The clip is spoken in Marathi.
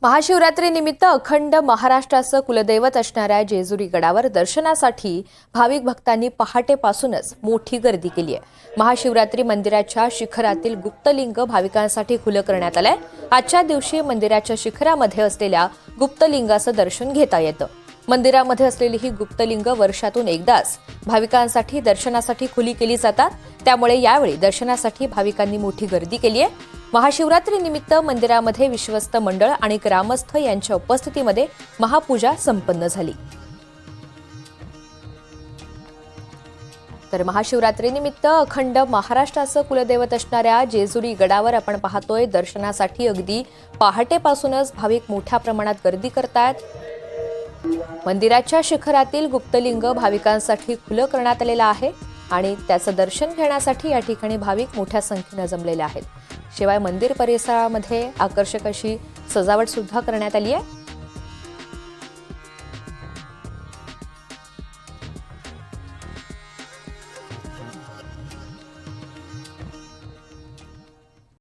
महाशिवरात्रीनिमित्त अखंड महाराष्ट्राचं कुलदैवत असणाऱ्या जेजुरी गडावर दर्शनासाठी भाविक भक्तांनी पहाटेपासूनच मोठी गर्दी केली आहे। महाशिवरात्री मंदिराच्या शिखरातील गुप्तलिंग भाविकांसाठी खुलं करण्यात आलंय। आजच्या दिवशी मंदिराच्या शिखरामध्ये असलेल्या गुप्तलिंगाचं दर्शन घेता येतं। मंदिरामध्ये असलेली ही गुप्तलिंग वर्षातून एकदाच भाविकांसाठी दर्शनासाठी खुली केली जातात। त्यामुळे यावेळी दर्शनासाठी भाविकांनी मोठी गर्दी केली आहे। महाशिवरात्रीनिमित्त मंदिरामध्ये विश्वस्त मंडळ आणि ग्रामस्थ यांच्या उपस्थितीमध्ये महापूजा संपन्न झाली। तर महाशिवरात्रीनिमित्त अखंड महाराष्ट्राचं कुलदैवत असणाऱ्या जेजुरी गडावर आपण पाहतोय दर्शनासाठी अगदी पहाटेपासूनच भाविक मोठ्या प्रमाणात गर्दी करतायत। मंदिराच्या शिखरातील गुप्तलिंग भाविकांसाठी खुलं करण्यात आलेलं आहे आणि त्याचं दर्शन घेण्यासाठी या ठिकाणी भाविक मोठ्या संख्येने जमलेले आहेत। शिवाय मंदिर परिसरामध्ये आकर्षक अशी सजावट सुद्धा करण्यात आली आहे।